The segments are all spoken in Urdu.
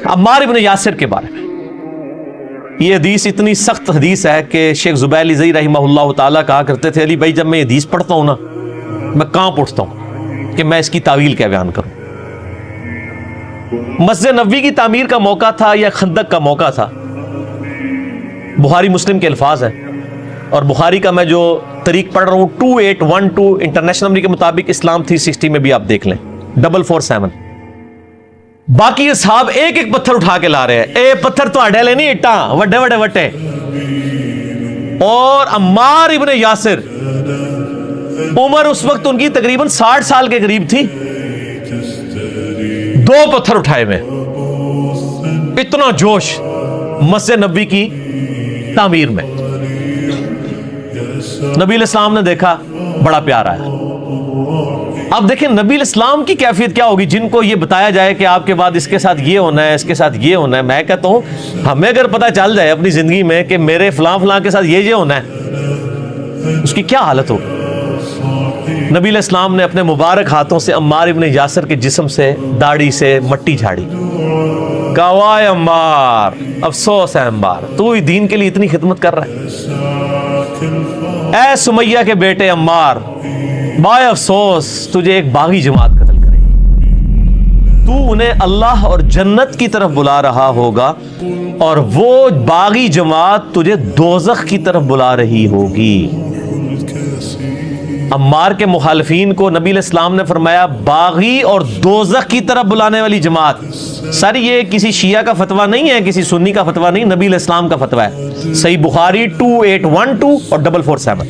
عمار ابن یاسر کے بارے میں یہ حدیث اتنی سخت حدیث ہے کہ شیخ زبیر زئی رحمہ اللہ تعالیٰ کہا کرتے تھے علی بھائی جب میں یہ حدیث پڑھتا ہوں نا میں کانپ اٹھتا ہوں کہ میں اس کی تعویل کیا بیان کروں. مسجد نبوی کی تعمیر کا موقع تھا یا خندق کا موقع تھا. بخاری مسلم کے الفاظ ہیں اور بخاری کا میں جو طریق پڑھ رہا ہوں 2812 انٹرنیشنل نمبر کے مطابق اسلام 360 میں بھی آپ دیکھ لیں 447. باقی اصحاب ایک ایک پتھر اٹھا کے لا رہے ہیں. اے پتھر تو اڈے لے نہیں اٹھا وڈے وڈے وٹے. اور عمار ابن یاسر عمر اس وقت ان کی تقریباً 60 سال کے قریب تھی. 2 پتھر اٹھائے میں اتنا جوش مسجد نبوی کی تعمیر میں. نبی علیہ السلام نے دیکھا بڑا پیار آیا. اب دیکھیں نبی علیہ السلام کی کیفیت کیا ہوگی جن کو یہ بتایا جائے کہ آپ کے بعد اس کے ساتھ یہ ہونا ہے اس کے ساتھ یہ ہونا ہے. میں کہتا ہوں ہمیں اگر پتہ چل جائے اپنی زندگی میں کہ میرے فلاں فلاں کے ساتھ یہ ہونا ہے اس کی کیا حالت ہوگی. نبی علیہ السلام نے اپنے مبارک ہاتھوں سے عمار ابن یاسر کے جسم سے داڑھی سے مٹی جھاڑی. کہا وائے عمار افسوس ہے عمار تو ہی دین کے لیے اتنی خدمت کر رہا ہے. اے سمیہ کے بیٹے عمار بائے افسوس تجھے ایک باغی جماعت قتل کرے گی. تو انہیں اللہ اور جنت کی طرف بلا رہا ہوگا اور وہ باغی جماعت تجھے دوزخ کی طرف بلا رہی ہوگی. عمار کے مخالفین کو نبی علیہ السلام نے فرمایا باغی اور دوزخ کی طرف بلانے والی جماعت. سر یہ کسی شیعہ کا فتویٰ نہیں ہے کسی سنی کا فتویٰ نہیں نبی علیہ السلام کا فتویٰ ہے. صحیح بخاری 2812 اور 447.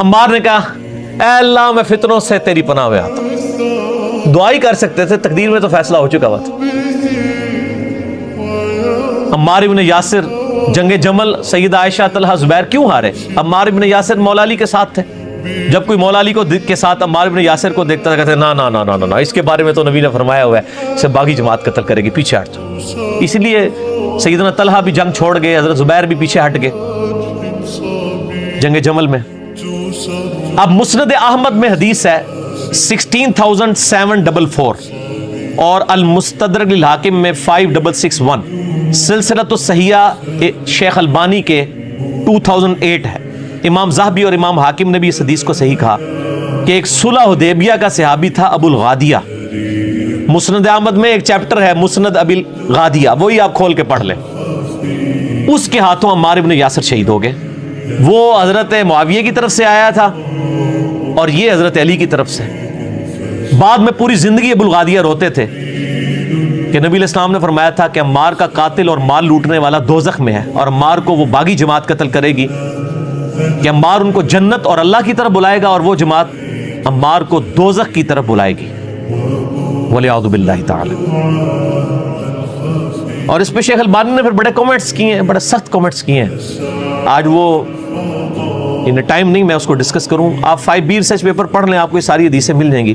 عمار نے کہا اے اللہ میں فتنوں سے تیری پناہ میں آتا ہوں. دعا ہی کر سکتے تھے تقدیر میں تو فیصلہ ہو چکا ہوا تھا. عمار ابن یاسر جنگ جمل سیدہ عائشہ طلحہ زبیر کیوں ہارے؟ عمار ابن یاسر مولا علی کے ساتھ تھے. جب کوئی مولا علی کو کے ساتھ عمار ابن یاسر کو دیکھتا تھا کہتے نا نا نا نا نا اس کے بارے میں تو نبی نے فرمایا ہوا ہے اسے باغی جماعت قتل کرے گی پیچھے ہٹ جاؤ. اس لیے سیدنا طلحہ بھی جنگ چھوڑ گئے حضرت زبیر بھی پیچھے ہٹ گئے جنگ جمل میں. اب مسند احمد میں حدیث ہے 16744 اور المستدرک للحاکم میں 5661. سلسلۃ الصحیحہ شیخ البانی کے 2008 ہے. امام ذہبی اور امام حاکم نے بھی اس حدیث کو صحیح کہا کہ ایک صلح حدیبیہ کا صحابی تھا ابو الغادیہ. مسند احمد میں ایک چیپٹر ہے مسند ابی الغادیہ وہی آپ کھول کے پڑھ لیں. اس کے ہاتھوں عمار ابن یاسر شہید ہو گئے. وہ حضرت معاویہ کی طرف سے آیا تھا اور یہ حضرت علی کی طرف سے. بعد میں پوری زندگی ابو الغادیہ روتے تھے کہ نبی علیہ السلام نے فرمایا تھا کہ عمار کا قاتل اور مال لوٹنے والا دوزخ میں ہے اور عمار کو وہ باغی جماعت قتل کرے گی کہ عمار ان کو جنت اور اللہ کی طرف بلائے گا اور وہ جماعت عمار کو دوزخ کی طرف بلائے گی وَلِعَوْذُ بِاللَّهِ تعالی. اور اس پہ شیخ البانی نے پھر بڑے کمنٹس کیے ہیں بڑے سخت کمنٹس کیے ہیں. آج وہ ٹائم نہیں میں اس کو ڈسکس کروں. آپ 5B ریسرچ پیپر پڑھ لیں آپ کو یہ ساری حدیثیں مل جائیں گی.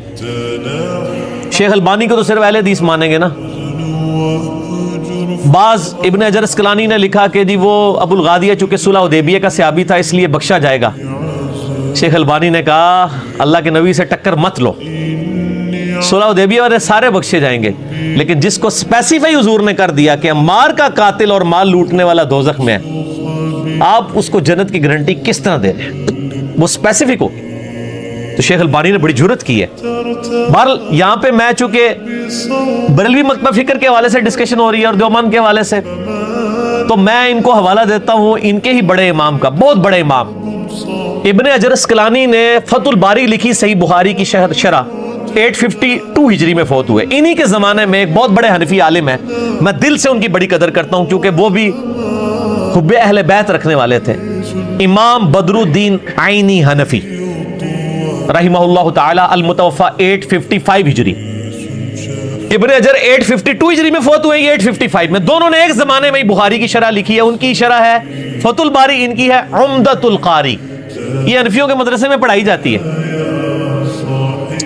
شیخ البانی کو تو صرف اہل حدیث مانیں گے نا. بعض ابن حجر اسقلانی نے لکھا کہ جی وہ ابو الغادیہ چونکہ صلح حدیبیہ کا صحابی تھا اس لیے بخشا جائے گا. شیخ البانی نے کہا اللہ کے نبی سے ٹکر مت لو. صلح حدیبیہ والے سارے بخشے جائیں گے لیکن جس کو اسپیسیفائی حضور نے کر دیا کہ عمار کا قاتل اور مال لوٹنے والا دوزخ میں ہے آپ اس کو جنت کی گارنٹی کس طرح دے رہے ہیں وہ اسپیسیفک ہو. تو شیخ البانی نے بڑی جرت کی ہے. بہرحال یہاں پہ میں چونکہ بریلوی مکتبہ فکر کے حوالے سے ڈسکشن ہو رہی ہے اور دیوبند کے حوالے سے تو میں ان کو حوالہ دیتا ہوں ان کے ہی بڑے امام کا بہت بڑے امام ابن حجر اسقلانی نے فتح الباری لکھی صحیح بخاری کی شرح 852 ہجری میں فوت ہوئے. انہی کے زمانے میں ایک بہت بڑے حنفی عالم ہیں میں دل سے ان کی بڑی قدر کرتا ہوں کیونکہ وہ بھی حب اہل بیت رکھنے والے تھے. امام بدر الدین عینی حنفی رحمہ اللہ تعالی المتوفا 855 ہجری. ابن حجر 852 ہجری میں فوت ہوئے 855 میں. دونوں نے ایک زمانے میں ہی بخاری کی شرح لکھی ہے. ان کی شرح ہے فتح الباری ان کی ہے عمدۃ القاری. یہ حنفیوں کے مدرسے میں پڑھائی جاتی ہے.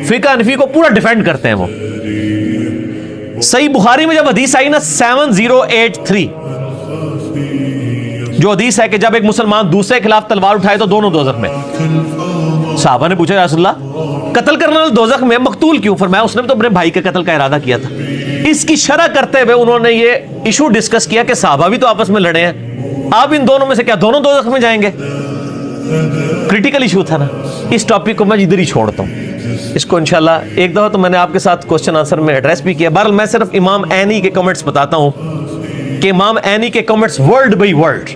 فقہ حنفی کو پورا ڈیفینڈ کرتے ہیں وہ. صحیح بخاری میں جب حدیث آئی نا 7083 جو حدیث ہے کہ جب ایک مسلمان دوسرے کے خلاف تلوار اٹھائے تو دونوں دوزخ میں. صحابہ نے پوچھا یا رسول اللہ قتل کرنے والا دوزخ میں مقتول کیوں؟ فرمایا اس نے تو اپنے بھائی کے قتل کا ارادہ کیا تھا. اس کی شرح کرتے ہوئے انہوں نے یہ ایشو ڈسکس کیا کہ صحابہ بھی تو آپس میں لڑے ہیں، آپ ان دونوں میں سے کیا دونوں دوزخ میں جائیں گے؟ کریٹیکل ایشو تھا نا. اس ٹاپک کو میں ادھر ہی چھوڑتا ہوں. اس کو انشاءاللہ ایک دفعہ تو میں نے آپ کے ساتھ کوسچن آنسر میں ایڈریس بھی کیا. بہرحال میں صرف امام عینی کے کمنٹس بتاتا ہوں کہ امام عینی کے کمنٹس ورڈ بائی ورڈ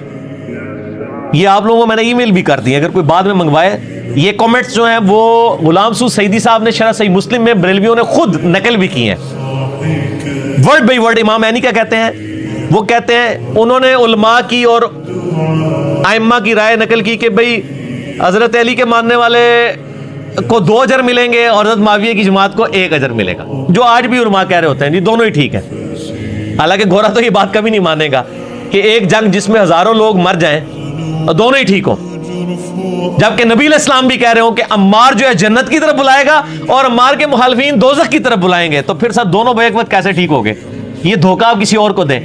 یہ آپ لوگوں کو میں نے ای میل بھی کر دی، اگر کوئی بعد میں منگوائے. یہ کمنٹس جو ہیں وہ غلام سعود سعیدی صاحب نے شرح صحیح مسلم میں بریلویوں نے خود نقل بھی کی ہیں. ورڈ بائی ورڈ امام عینی کیا کہتے ہیں؟ وہ کہتے ہیں انہوں نے علماء کی اور ائمہ کی رائے نقل کی کہ بھئی حضرت علی کے ماننے والے کو 2 اجر ملیں گے اور حضرت معاویہ کی جماعت کو 1 اجر ملے گا، جو آج بھی علماء کہہ رہے ہوتے ہیں جی دونوں ہی ٹھیک ہیں. حالانکہ گورا تو یہ بات کبھی نہیں مانے گا کہ ایک جنگ جس میں ہزاروں لوگ مر جائیں اور دونوں ہی ٹھیک ہوں، جبکہ نبی علیہ السلام بھی کہہ رہے ہوں کہ عمار جو ہے جنت کی طرف بلائے گا اور عمار کے مخالفین دوزخ کی طرف بلائیں گے. تو پھر سب دونوں بیک وقت کیسے ٹھیک ہو گئے؟ یہ دھوکہ آپ کسی اور کو دیں.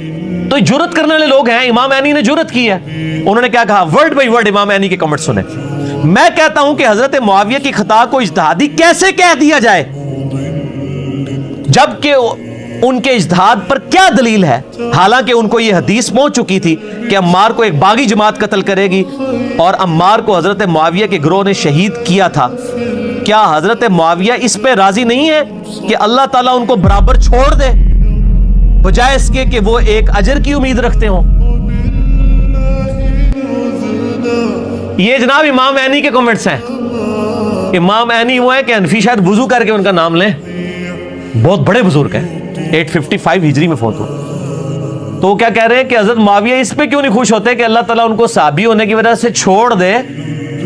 تو جرت کرنے والے لوگ ہیں. امام عینی نے جرت کی ہے. انہوں نے کیا کہا؟ ورڈ بائی ورڈ امام عینی کے کمنٹ سنیں. میں کہتا ہوں کہ حضرت معاویہ کی خطا کو اجتہادی کیسے کہہ دیا جائے جبکہ ان کے اجتہاد پر کیا دلیل ہے؟ حالانکہ ان کو یہ حدیث پہنچ چکی تھی کہ عمار کو ایک باغی جماعت قتل کرے گی اور عمار کو حضرت معاویہ کے گروہ نے شہید کیا تھا. کیا حضرت معاویہ اس پہ راضی نہیں ہے کہ اللہ تعالیٰ ان کو برابر چھوڑ دے بجائے اس کے کہ وہ 1 اجر کی امید رکھتے ہوں؟ یہ جناب امام عینی کے کمنٹس ہیں. امام عینی وہ ہے کہ حنفی شاید وضو کر کے ان کا نام لیں، بہت بڑے بزرگ ہیں، 855 ہجری میں فوت ہوئے. تو وہ کیا کہہ رہے ہیں کہ حضرت معاویہ اس پہ کیوں نہیں خوش ہوتے کہ اللہ تعالیٰ ان کو صحابی ہونے کی وجہ سے چھوڑ دے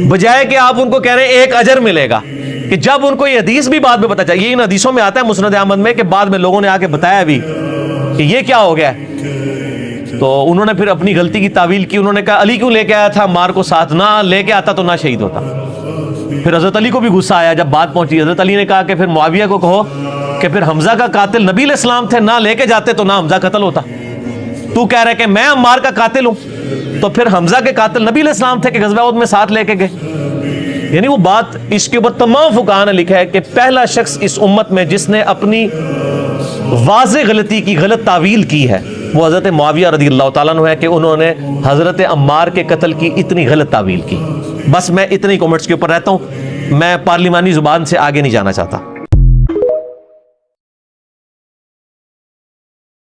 بجائے کہ آپ ان کو کہہ رہے ہیں 1 اجر ملے گا. کہ جب ان کو یہ حدیث بھی بعد میں پتہ چلا، یہ ان حدیثوں میں آتا ہے مسند احمد میں کہ بعد میں لوگوں نے آ کے بتایا بھی کہ یہ کیا ہو گیا، تو انہوں نے پھر اپنی غلطی کی تعویل کی. انہوں نے کہا علی کیوں لے کے آیا تھا عمار کو ساتھ؟ نہ لے کے آتا تو نہ شہید ہوتا. پھر حضرت علی کو بھی غصہ آیا جب بات پہنچی. حضرت علی نے کہا کہ پھر معاویہ کو کہو کہ پھر حمزہ کا قاتل نبی علیہ السلام تھے، نہ لے کے جاتے تو نہ حمزہ قتل ہوتا. تو کہہ رہا ہے کہ میں عمار کا قاتل ہوں، تو پھر حمزہ کے قاتل نبی علیہ السلام تھے کہ غزوہ احد میں ساتھ لے کے گئے. یعنی وہ بات اس کے اوپر تمام فقہاء نے لکھا ہے کہ پہلا شخص اس امت میں جس نے اپنی واضح غلطی کی غلط تعویل کی ہے وہ حضرت معاویہ رضی اللہ تعالیٰ عنہ ہے کہ انہوں نے حضرت عمار کے قتل کی اتنی غلط تعویل کی. بس میں اتنی کمنٹس کے اوپر رہتا ہوں، میں پارلیمانی زبان سے آگے نہیں جانا چاہتا.